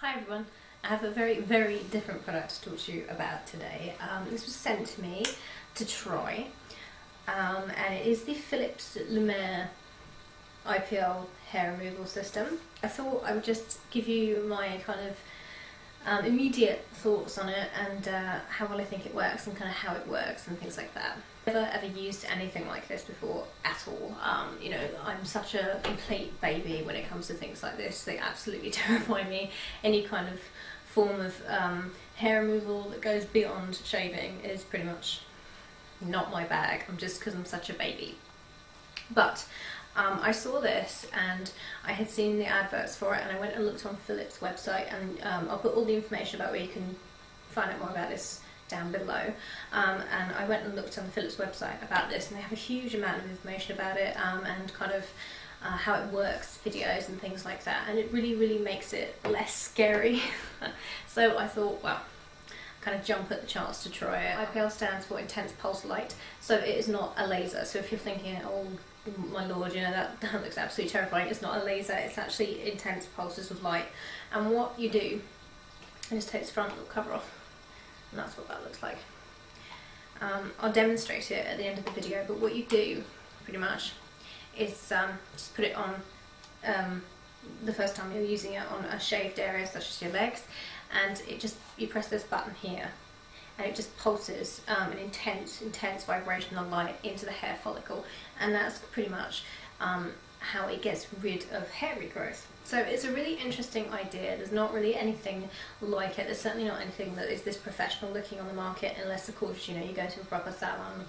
Hi everyone, I have a very different product to talk to you about today. This was sent to me to try, and it is the Philips Lumea IPL hair removal system. I thought I would just give you my kind of immediate thoughts on it and how well I think it works and kind of how it works and things like that. I've never ever used anything like this before at all. You know, I'm such a complete baby when it comes to things like this. They absolutely terrify me. Any kind of form of hair removal that goes beyond shaving is pretty much not my bag. Just because I'm such a baby. But I saw this and I had seen the adverts for it, and I went and looked on Philips' website, and I'll put all the information about where you can find out more about this down below. And I went and looked on the Philips website about this, and they have a huge amount of information about it and kind of how it works, videos and things like that, and it really makes it less scary. So I thought, well, kind of jump at the chance to try it. IPL stands for intense pulse light, so it is not a laser. So if you're thinking, oh my lord, you know, that looks absolutely terrifying, it's not a laser, it's actually intense pulses of light. And what you do, I just take this front little cover off, and that's what that looks like. I'll demonstrate it at the end of the video, but what you do pretty much is just put it on the first time you're using it on a shaved area such as your legs, and you press this button here and it just pulses an intense vibrational light into the hair follicle, and that's pretty much how it gets rid of hair regrowth. So it's a really interesting idea. There's not really anything like it. There's certainly not anything that is this professional looking on the market, unless of course, you know, you go to a proper salon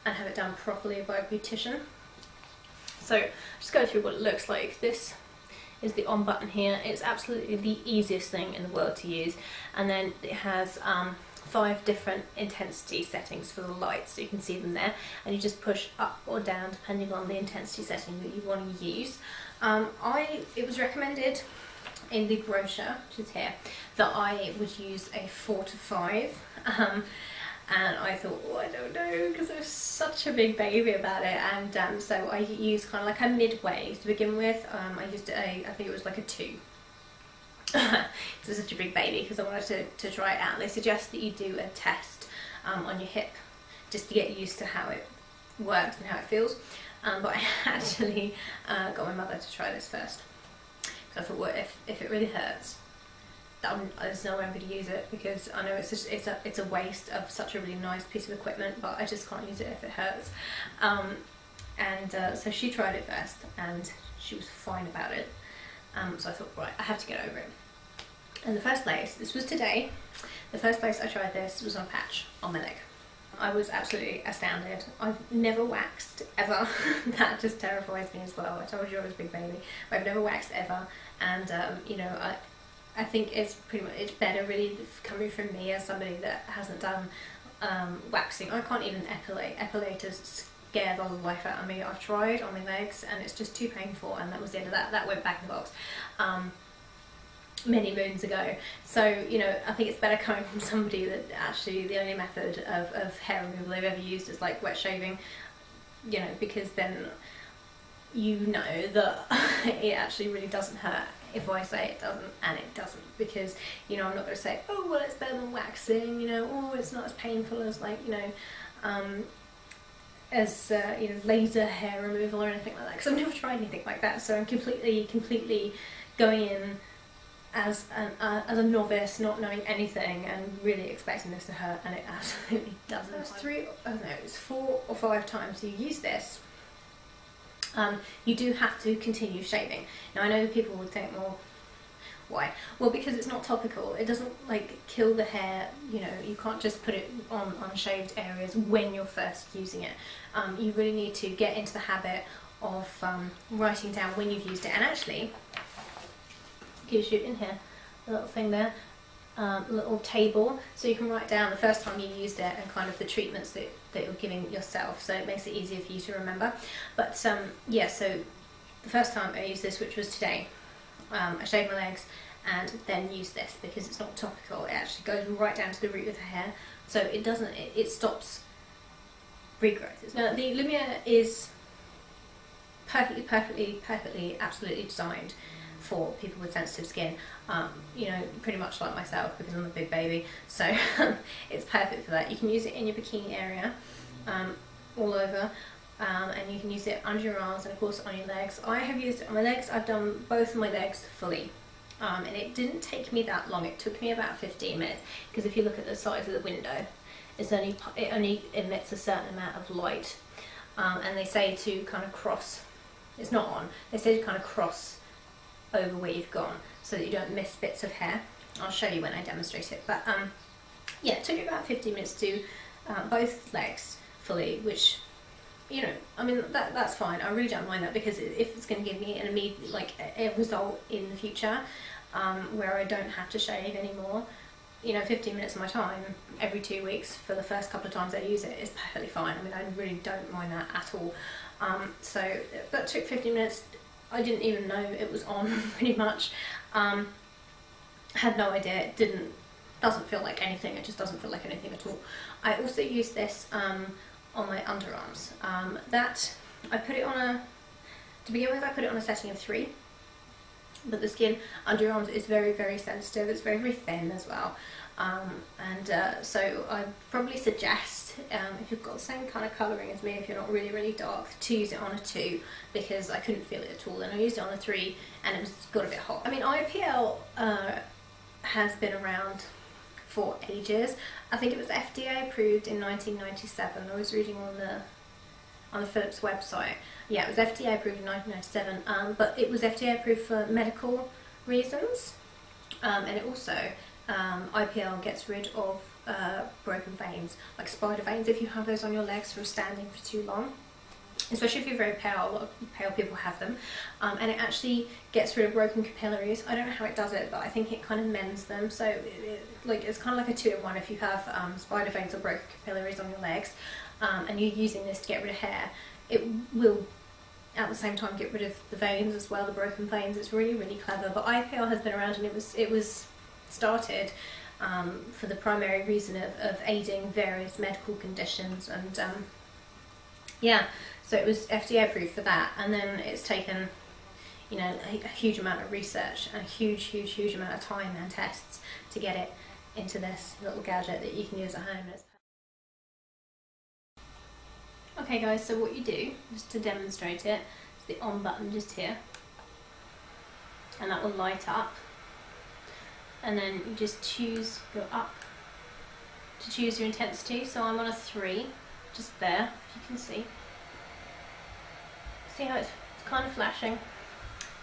and have it done properly by a beautician. So just go through what it looks like. This is the on button here. It's absolutely the easiest thing in the world to use, and then it has 5 different intensity settings for the light, so you can see them there, and you just push up or down depending on the intensity setting that you want to use. It was recommended in the brochure, which is here, that I would use a 4 to 5, and I thought, oh, I don't know, because I was such a big baby about it, and so I used kind of like a midway to begin with. I used I think it was like a 2. It's such a big baby because I wanted to try it out. They suggest that you do a test on your hip just to get used to how it works and how it feels. But I actually got my mother to try this first, because I thought, well, if it really hurts, there's no way I'm going to use it, because I know it's a waste of such a really nice piece of equipment, but I just can't use it if it hurts. So she tried it first and she was fine about it. So I thought, right, I have to get over it. In the first place, this was today, the first place I tried this was on a patch on my leg. I was absolutely astounded. I've never waxed ever. That just terrifies me as well. I told you I was a big baby, but I've never waxed ever, and you know, I think it's better really coming from me as somebody that hasn't done waxing. I can't even epilate. Epilators scare the life out of me. I've tried on my legs and it's just too painful, and that was the end of that. That went back in the box many moons ago. So, you know, I think it's better coming from somebody that actually the only method of hair removal they've ever used is like wet shaving, you know, because then you know that it actually really doesn't hurt if I say it doesn't, and it doesn't, because, you know, I'm not going to say, oh well, it's better than waxing, you know, oh it's not as painful as, like, you know, you know, laser hair removal or anything like that, because I've never tried anything like that. So I'm completely going in as a novice, not knowing anything, and really expecting this to hurt, and it absolutely doesn't. It's 4 or 5 times you use this. You do have to continue shaving. Now I know people would think, well, why? Well, because it's not topical. It doesn't like kill the hair, you know, you can't just put it on unshaved areas when you're first using it. You really need to get into the habit of writing down when you've used it, and actually gives you in here a little thing there, a little table, so you can write down the first time you used it and kind of the treatments that you're giving yourself, so it makes it easier for you to remember. But yeah, so the first time I used this, which was today, I shaved my legs and then used this because it's not topical. It actually goes right down to the root of the hair, so it stops regrowth. Now the Lumea is perfectly absolutely designed for people with sensitive skin, you know, pretty much like myself, because I'm a big baby, so it's perfect for that. You can use it in your bikini area, all over, and you can use it under your arms and of course on your legs. I have used it on my legs. I've done both of my legs fully, and it didn't take me that long. It took me about 15 minutes, because if you look at the size of the window, it only emits a certain amount of light, and they say to kind of cross, it's not on, they say to kind of cross over where you've gone so that you don't miss bits of hair. I'll show you when I demonstrate it, but yeah, it took me about 15 minutes to do both legs fully, which, you know, I mean, that's fine. I really don't mind that, because if it's going to give me an immediate, like, a result in the future, where I don't have to shave anymore, you know, 15 minutes of my time every 2 weeks for the first couple of times I use it is perfectly fine. I mean, I really don't mind that at all. So that took 15 minutes. I didn't even know it was on, pretty much. Had no idea. It doesn't feel like anything. It just doesn't feel like anything at all. I also use this on my underarms. That I put it on to begin with, I put it on a setting of 3. But the skin under your arms is very, very sensitive. It's very, very thin as well. So I probably suggest, if you've got the same kind of colouring as me, if you're not really, really dark, to use it on a 2, because I couldn't feel it at all. And I used it on a 3 and it got a bit hot. I mean, IPL has been around for ages. I think it was FDA approved in 1997. I was reading on the Philips website. Yeah, it was FDA approved in 1997, but it was FDA approved for medical reasons, and it also, IPL gets rid of broken veins, like spider veins, if you have those on your legs from standing for too long, especially if you're very pale. A lot of pale people have them, and it actually gets rid of broken capillaries. I don't know how it does it, but I think it kind of mends them, so it's kind of like a 2-in-1. If you have spider veins or broken capillaries on your legs, and you're using this to get rid of hair, it will at the same time get rid of the veins as well, the broken veins. It's really, really clever. But IPL has been around, and it was started for the primary reason of aiding various medical conditions, and yeah, so it was FDA approved for that, and then it's taken, you know, a huge amount of research and a huge amount of time and tests to get it into this little gadget that you can use at home. Okay guys, so what you do, just to demonstrate it, is the on button just here, and that will light up, and then you just go up to choose your intensity. So I'm on a 3, just there, if you can see. See how it's kind of flashing?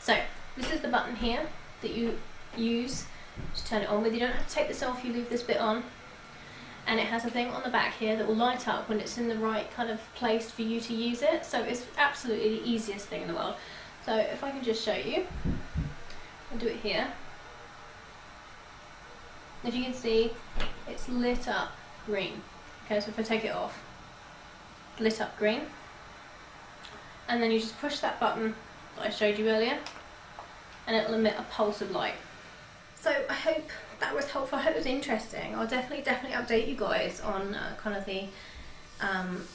So this is the button here that you use to turn it on with. You don't have to take this off, you leave this bit on. And it has a thing on the back here that will light up when it's in the right kind of place for you to use it. So it's absolutely the easiest thing in the world. So if I can just show you, I'll do it here. As you can see, it's lit up green. Okay, so if I take it off, lit up green. And then you just push that button that I showed you earlier, and it will emit a pulse of light. So I hope that was helpful. I hope it was interesting. I'll definitely update you guys on kind of the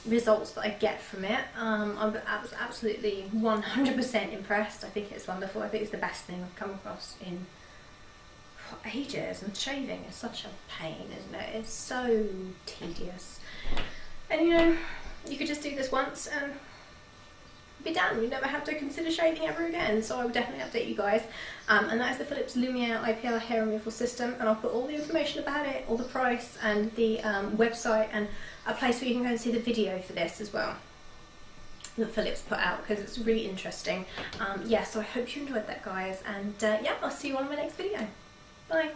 results that I get from it. I was absolutely 100% impressed. I think it's wonderful. I think it's the best thing I've come across in ages, and shaving is such a pain, isn't it? It's so tedious. And you know, you could just do this once and be done. You never have to consider shaving ever again. So I will definitely update you guys. And that is the Philips Lumea IPL hair removal system, and I'll put all the information about it, all the price and the website, and a place where you can go and see the video for this as well that Philips put out, because it's really interesting. Yeah, so I hope you enjoyed that, guys, and yeah, I'll see you on my next video. Bye.